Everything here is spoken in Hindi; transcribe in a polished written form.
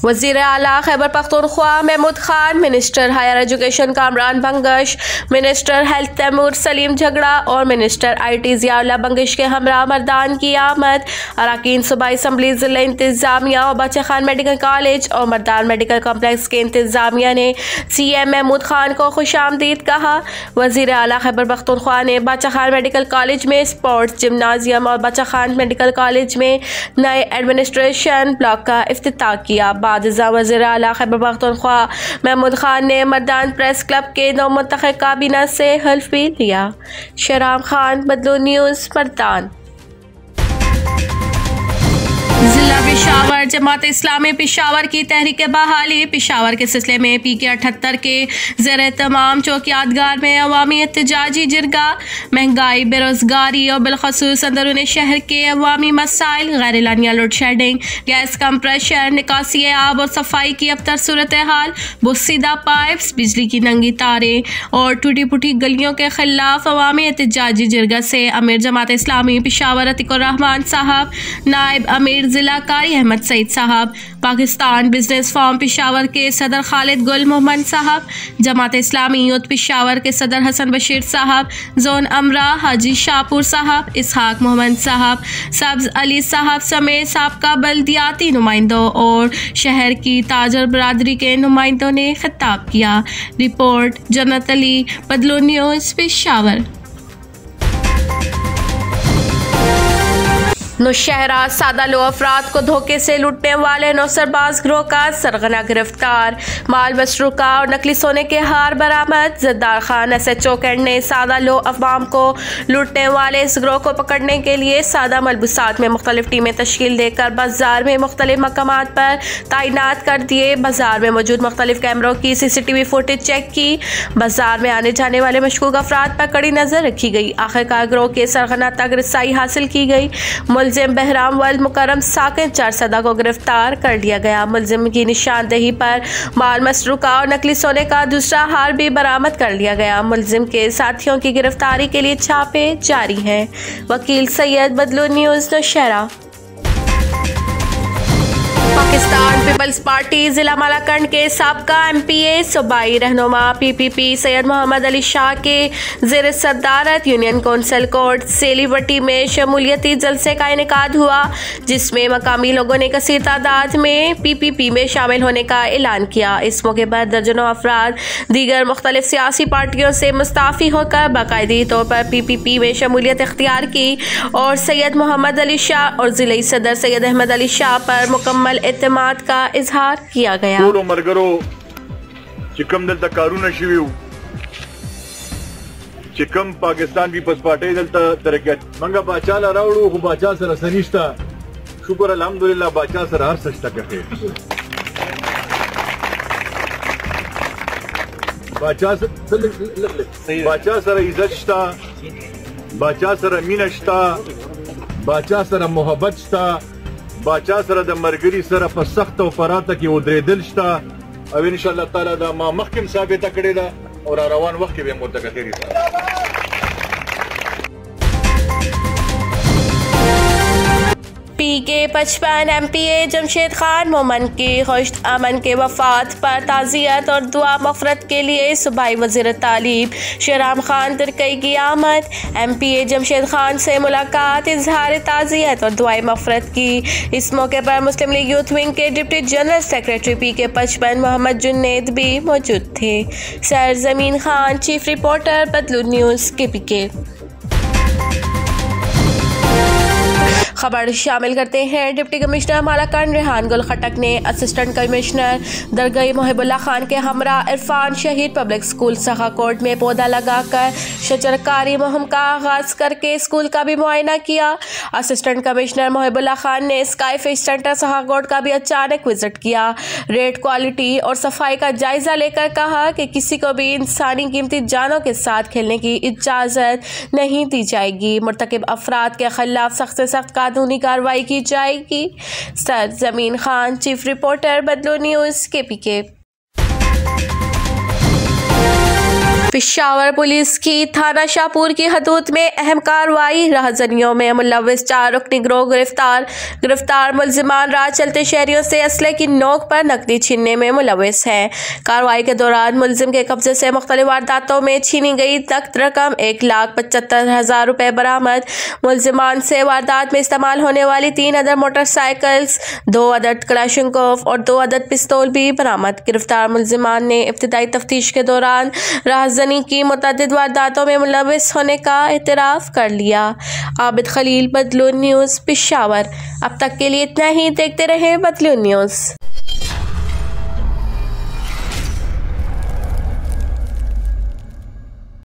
वज़ीर आला Khyber Pakhtunkhwa Mahmood Khan, minister higher education Kamran Bangash, minister health Taimur Saleem Jhagra और मिनिस्टर IT ज़ियाउल्लाह बंगश के हमरा मर्दान की आमद। अरकान सूबाई असम्बली, ज़िला इंतज़ामिया और बादशाह खान मेडिकल कॉलेज और मर्दान मेडिकल कॉम्प्लेक्स के इंतज़ामिया ने CM महमूद खान को खुशामदीद कहा। वज़ीर आला खैबर पख्तूनख्वा ने बादशाह खान मेडिकल कॉलेज में स्पोर्ट्स जिम्नाजियम और बादशाह खान मेडिकल कॉलेज में नए एडमिनिस्ट्रेशन ब्लॉक का इफ्तिताह किया। वज़ीर आला खैबर पख्तूनख्वा महमूद खान ने मर्दान प्रेस क्लब के नौ मुंतखब काबीना से हल्फ भी लिया। शहराम खान, बदलू न्यूज़, मर्दान। जिला पेशावर जमात इस्लामी पेशावर की तहरीक बहाली पेशावर के सिलसिले में PK 78 के ज़ेर तमाम चौक यादगार में अवामी एहतजाजी जिरगा। महंगाई, बेरोजगारी और बिलखसूस अंदरून शहर के अवामी मसाइल, गैर एलानिया लोड शेडिंग, गैस कंप्रेशर, निकासी आब और सफाई की अबतर सूरत हाल, बुस्सीदा पाइप्स, बिजली की नंगी तारें और टूटी फूटी गलियों के खिलाफ अवामी एहतजाजी जिरगा से अमीर जमात इस्लामी पेशावर अतीकुर रहमान साहब, नायब अमीर जिला कारी अहमद सईद साहब, पाकिस्तान बिजनेस फॉर्म पेशावर के सदर खालिद गुल मोहम्मद साहब, जमात इस्लामी यूथ पेशावर के सदर हसन बशीर साहब, जोन अमरा हाजी शाहपुर साहब, इसहाक मोहम्मद साहब, सब्ज अली साहब समेत साबका बल्दियाती नुमाइंदों और शहर की ताजर बरादरी के नुमाइंदों ने खिताब किया। रिपोर्ट जन्नत अली, बदलू न्यूज़, पेशावर। नौशहरा सादा लो अफराद को धोखे से लूटने वाले नौसरबाज गिरोह का सरगना गिरफ्तार। माल मसरूका और नकली सोने के हार बरामद। जद्दार खान SHO कैंट ने सादा लो अफवाम को लूटने वाले इस गिरोह को पकड़ने के लिए सादा मलबूसात में मुख्तलिफ टीमें तश्कील देकर बाजार में मुख्तलिफ मकामात पर तैनात कर दिए। बाजार में मौजूद मुख्तलिफ कैमरों की CCTV फुटेज चेक की। बाजार में आने जाने वाले मशकूक अफराद पर कड़ी नजर रखी गई। आखिरकार गिरोह के सरगना तक रसाई हासिल की गई। मुलजिम बहराम वल्द मुकरम साकिन 4 सदा को गिरफ्तार कर लिया गया। मुलजिम की निशानदेही पर माल मसरूका और नकली सोने का दूसरा हार भी बरामद कर लिया गया। मुलजिम के साथियों की गिरफ्तारी के लिए छापे जारी हैं। Wakeel Syed, Badlu News, Nowshera. Pakistan Peoples Party जिला मालाकंड के साबका MPA सूबाई रहनुमा PPP सैयद मोहम्मद अली शाह के ज़ेर सदारत यूनियन कौंसिल कोर्ट सेलीवटी में शमूलियती जलसे का इनेकाद हुआ, जिसमें मकामी लोगों ने कसीर तादाद में PPP में शामिल होने का ऐलान किया। इस मौके पर दर्जनों अफराद दीगर मुख्तलिफ सियासी पार्टियों से मुस्ताफ़ी होकर बाकायदी तौर पर PPP में शमूलियत इख्तियार की और सैयद मोहम्मद अली शाह और ज़िले सदर सैयद अहमद अली शाह पर मुकम्मल एतमाद का इजहार किया गया। मरगरो चिकम दल कारून शिविव चिकम पाकिस्तान पीपल्स पार्टी दल तरक्यात मंगा बाचा ला रावड़ू को बाचा सर सनिष्ठा शुक्र अल्हम्दुलिल्लाह बाचा सर हर सस्ता के बाचा सर इज्जत शता बाचा सर मीना शता बाचा सर मोहब्बत शता बाचा सर द मरगरी सर पर सख्त और पराता की उदरेदल शता। अब इंशाअल्लाह ताला दा मा महकम साबित कड़े दा और रवान वक्त के भी मुर्तकतेरी PK 55 MPA जमशेद खान मोमन की खुश अमन के वफात पर ताज़ियत और दुआ मफ़रत के लिए सूबाई वज़ीर तालीम शहराम खान तिरकई की आमद। MPA जमशेद खान से मुलाकात, इजहार ताज़ियत और दुआई मफ़रत की। इस मौके पर मुस्लिम लीग यूथ विंग के deputy general secretary PK 55 Mohammad Junaid भी मौजूद थे। Sarzameen Khan, chief reporter, Badlu News, KPK। खबर शामिल करते हैं। डिप्टी कमिश्नर मालाकंड रेहान गुल खटक ने असिस्टेंट कमिश्नर दरगाह मोहिबुल्लाह खान के हमरा इरफान शहीद पब्लिक स्कूल सखाकोट में पौधा लगाकर शजरकारी मुहिम का आगाज करके स्कूल का भी मुआयना किया। असिस्टेंट कमिश्नर मोहिबुल्लाह खान ने स्काई फिश सेंटर सखाकोट का भी अचानक विजिट किया। रेड क्वालिटी और सफाई का जायजा लेकर कहा कि किसी को भी इंसानी कीमती जानों के साथ खेलने की इजाजत नहीं दी जाएगी। मुर्तकिब अफराद के खिलाफ सख्त से सख्त कानूनी कार्रवाई की जाएगी। सरजमीन Khan, chief reporter, Badlu News, KPK। Peshawar police की थाना शाहपुर की हदूद में अहम कार्रवाई। राहजनियों में मुलव्विस 4 रुकनी गिरोह गिरफ्तार मुलजिमान राह चलते शहरियों से असले की नोक पर नकदी छीनने में मुलव्विस हैं। कार्रवाई के दौरान मुलजिम के कब्जे से मुख्तलिफ वारदातों में छीनी गई नकद रकम 1,75,000 रुपए बरामद। मुलजिमान से वारदात में इस्तेमाल होने वाली 3 अदद मोटरसाइकिल्स, 2 अदद कलाशनकोव और 2 अदद पिस्तौल भी बरामद। गिरफ्तार मुलजिमान ने इब्तिदाई तफ्तीश के दौरान राहजनी की मुतअद्दिद वारदातों में मुलव्विस होने का एतराफ़ कर लिया। आबिद खलील, बदलून न्यूज़, पेशावर। अब तक के लिए इतना ही। देखते रहे बदलून न्यूज़।